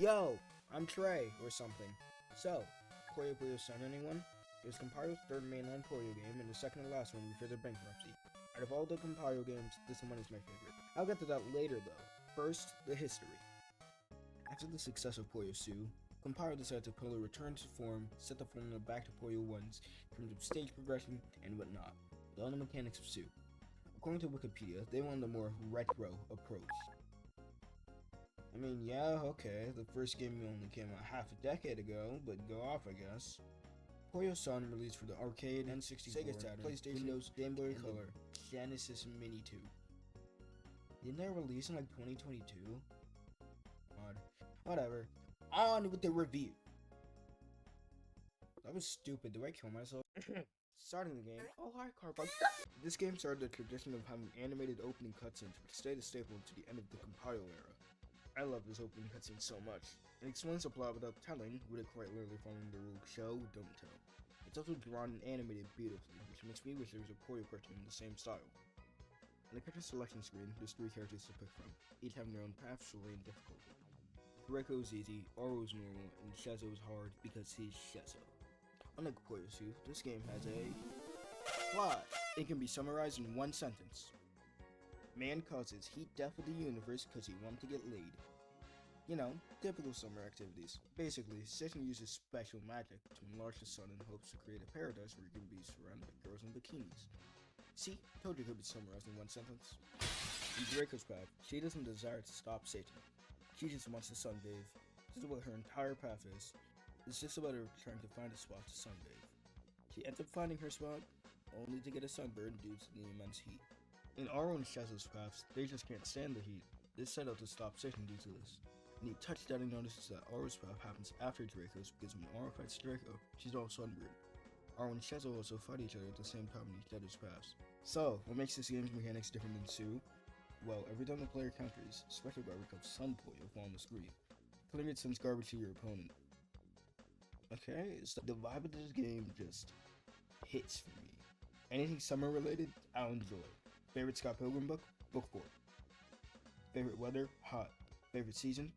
Yo, I'm Trey, or something. So, Puyo Puyo Sun, anyone? It was Compile's third mainline Puyo game, and the second and last one before their bankruptcy. Out of all the Compile games, this one is my favorite. I'll get to that later though. First, the history. After the success of Puyo Su, Compile decided to pull a return to form, set the formula back to Puyo 1's in terms of stage progression and whatnot, with all the mechanics of Su. According to Wikipedia, they wanted a more retro approach. I mean, yeah, okay, the first game only came out half a decade ago, but go off, I guess. Puyo Sun released for the arcade, N64, Sega Saturn, PlayStation, Windows, Game Boy Color, Genesis Mini 2. Didn't they release in like 2022? Odd. Whatever. On with the review. That was stupid. Do I kill myself? Starting the game. Oh, hi, Carbug. This game started the tradition of having animated opening cutscenes, which stayed a staple to the end of the Compile era. I love this opening cutscene so much. It explains the plot without telling, with it quite literally following the rule show, don't tell. It's also drawn and animated beautifully, which makes me wish there was a Puyo cartoon in the same style. On the character selection screen, there's 3 characters to pick from, each having their own path, story, and difficulty. Draco's easy, Oro's normal, and Shezo's hard because he's Shezo. Unlike Puyo Su, this game has a plot. It can be summarized in one sentence. Man causes heat death of the universe because he wanted to get laid. You know, typical summer activities. Basically, Satan uses special magic to enlarge the sun in hopes to create a paradise where he can be surrounded by girls in bikinis. See, told you it could be summarized in one sentence. In Draco's path, she doesn't desire to stop Satan. She just wants to sunbathe. This is what her entire path is. It's just about her trying to find a spot to sunbathe. She ends up finding her spot, only to get a sunburn due to the immense heat. In Oro and Shezo's paths, they just can't stand the heat. They set out to stop Satan due to this. And he touched that and notices that Oro's path happens after Draco's because when Oro fights Draco, she's all sunburned. Oro and Shezo also fight each other at the same time in each other's paths. So, what makes this game's mechanics different than Su? Well, every time the player counters, special garbage called Sun Puyo will fall on the screen. Killing it sends garbage to your opponent. Okay, so the vibe of this game just hits for me. Anything summer related, I'll enjoy. Favorite Scott Pilgrim book? Book 4. Favorite weather? Hot. Favorite season?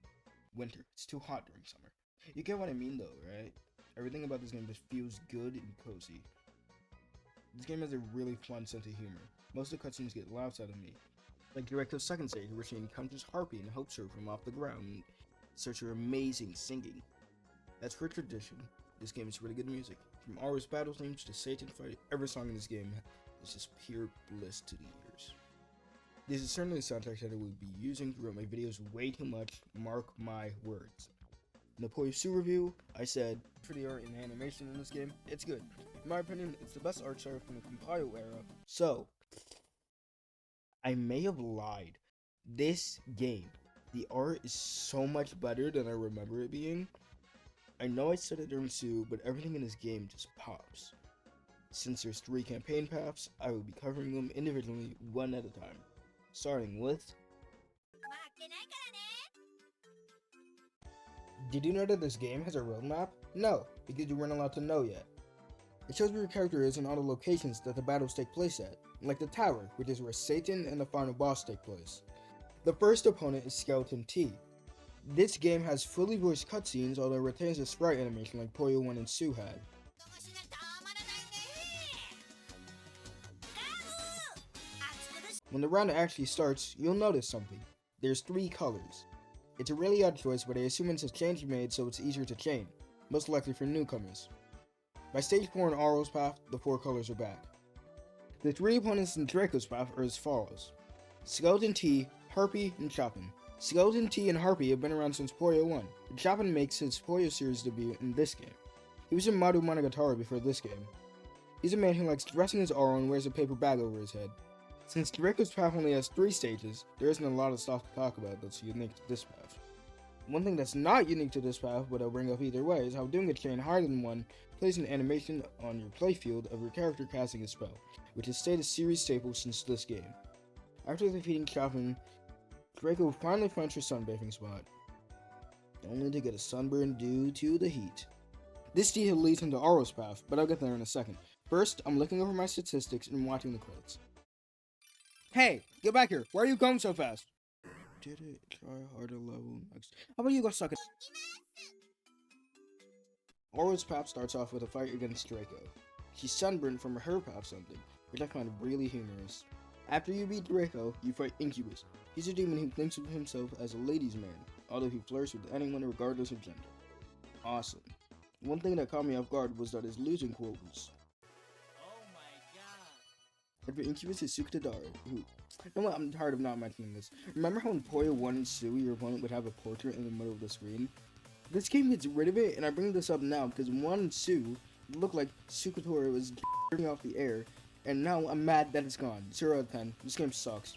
Winter. It's too hot during summer. You get what I mean though, right? Everything about this game just feels good and cozy. This game has a really fun sense of humor. Most of the cutscenes get laughs out of me. Like Directo's second stage where she encounters Harpy and helps her from off the ground and starts her amazing singing. As for tradition, this game is really good music. From Aura's battle themes to Satan fight, every song in this game is just pure bliss to the ears. This is certainly a soundtrack that I will be using throughout my videos way too much, mark my words. In the Puyo Su review, I said, for the art and animation in this game, it's good. In my opinion, it's the best art style from the Compile era. So, I may have lied. This game, the art is so much better than I remember it being. I know I said it during Su, but everything in this game just pops. Since there's 3 campaign paths, I will be covering them individually, one at a time. Starting with... Did you know that this game has a roadmap? No, because you weren't allowed to know yet. It shows where your character is and all the locations that the battles take place at, like the tower, which is where Satan and the final boss take place. The first opponent is Skeleton T. This game has fully voiced cutscenes, although it retains a sprite animation like Puyo 1 and Su had. When the round actually starts, you'll notice something. There's 3 colors. It's a really odd choice, but I assume it's a change made so it's easier to chain, most likely for newcomers. By stage 4 in Oro's path, the 4 colors are back. The 3 opponents in Draco's path are as follows: Skeleton T, Harpy, and Chopin. Skeleton T and Harpy have been around since Puyo 1, and Chopin makes his Puyo series debut in this game. He was in Maru Monogatari before this game. He's a man who likes dressing as Oro and wears a paper bag over his head. Since Draco's path only has 3 stages, there isn't a lot of stuff to talk about that's unique to this path. One thing that's not unique to this path, but I'll bring up either way, is how doing a chain higher than 1 plays an animation on your playfield of your character casting a spell, which has stayed a series staple since this game. After defeating Chopin, Draco finally finds her sunbathing spot, only to get a sunburn due to the heat. This detail leads into Oro's path, but I'll get there in a second. First, I'm looking over my statistics and watching the credits. Hey, get back here! Why are you going so fast? did it. Try harder level next. How about you go suck it? Aura's path starts off with a fight against Draco. She's sunburned from her path something, which I find really humorous. After you beat Draco, you fight Incubus. He's a demon who thinks of himself as a ladies' man, although he flirts with anyone regardless of gender. Awesome. One thing that caught me off guard was that his losing quote was, "Oh my god." After Incubus is Sukadara, who... You know what, I'm tired of not mentioning this. Remember how in Puyo 1 and Sue, your opponent would have a portrait in the middle of the screen? This game gets rid of it, and I bring this up now because in 1 and Sue, it looked like Sukatora was getting off the air, and now I'm mad that it's gone. 0 out of 10. This game sucks.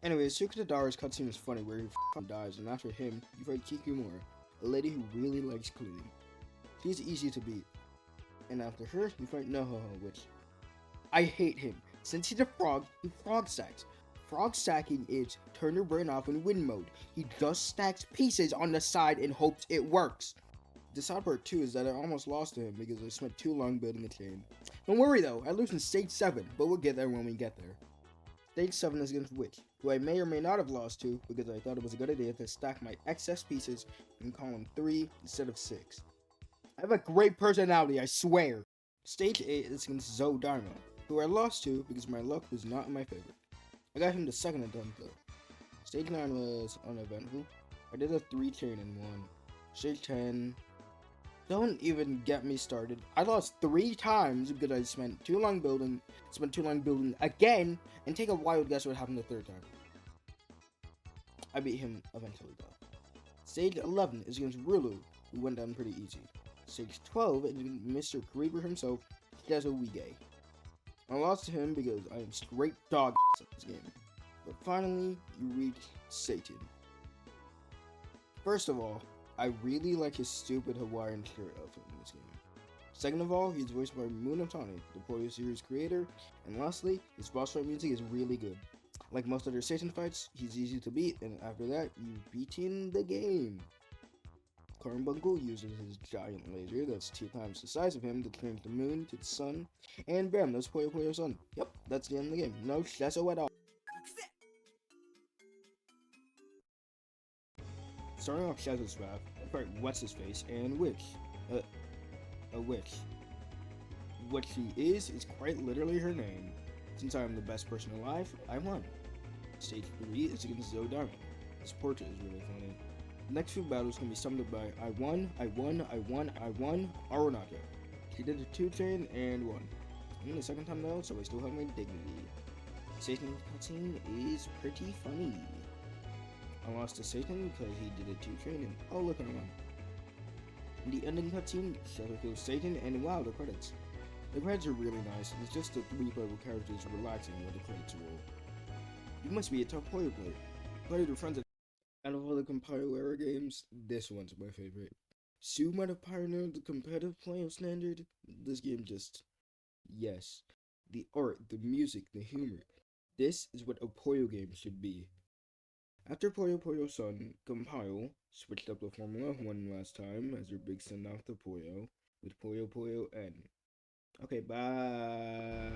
Anyway, Sukadara's cutscene is funny where he dies, and after him, you fight Kikumura, a lady who really likes cleaning. She's easy to beat. And after her, you fight Nohoho, which... I hate him. Since he's a frog, he frog stacks. Frog stacking is turn your brain off in win mode. He just stacks pieces on the side and hopes it works. The sad part too is that I almost lost to him because I spent too long building a chain. Don't worry though, I lose in stage 7, but we'll get there when we get there. Stage 7 is against Witch, who I may or may not have lost to because I thought it was a good idea to stack my excess pieces in column 3 instead of 6. I have a great personality, I swear. Stage 8 is against Zodama, who I lost to because my luck was not in my favor. I got him the second attempt though. Stage 9 was uneventful. I did a 3 chain in 1. Stage 10... Don't even get me started. I lost 3 times because I spent too long building again, and take a wild guess what happened the 3rd time. I beat him eventually though. Stage 11 is against Rulu, who went down pretty easy. Stage 12 is against Mr. Creeper himself, Wige. I lost to him because I am straight dog at this game. But finally, you reach Satan. First of all, I really like his stupid Hawaiian shirt outfit in this game. Second of all, he's voiced by Munotani, the Puyo series creator. And lastly, his boss fight music is really good. Like most other Satan fights, he's easy to beat, and after that, you've beaten the game. Carbuncle uses his giant laser that's 2 times the size of him to turn the moon to the sun, and bam, that's Puyo Puyo Sun. Yep, that's the end of the game. No Shesso at all. Starting off Shazzo's path, I fight What's His Face and Witch. A witch. What she is quite literally her name. Since I am the best person alive, I won. Stage 3 is against Zodama. This portrait is really funny. The next few battles can be summed up by I won, Aronaka. She did a 2 chain and won. I'm in the second time though, so I still have my dignity. Satan's cutscene is pretty funny. I lost to Satan because he did a 2 chain and oh look, I won. In the ending cutscene, Shadow kills Satan and wow, the credits. The credits are really nice, it's just the 3 playable characters relaxing while the credits roll. You must be a tough Puyo player. Play with your friends. Out of all the compile era games, this one's my favorite. Sue might have pioneered the competitive Puyo standard. This game just... yes. The art, the music, the humor. This is what a Puyo game should be. After Puyo Puyo Sun, Compile switched up the formula one last time as their big send-off to Puyo with Puyo Puyo N. Okay, bye.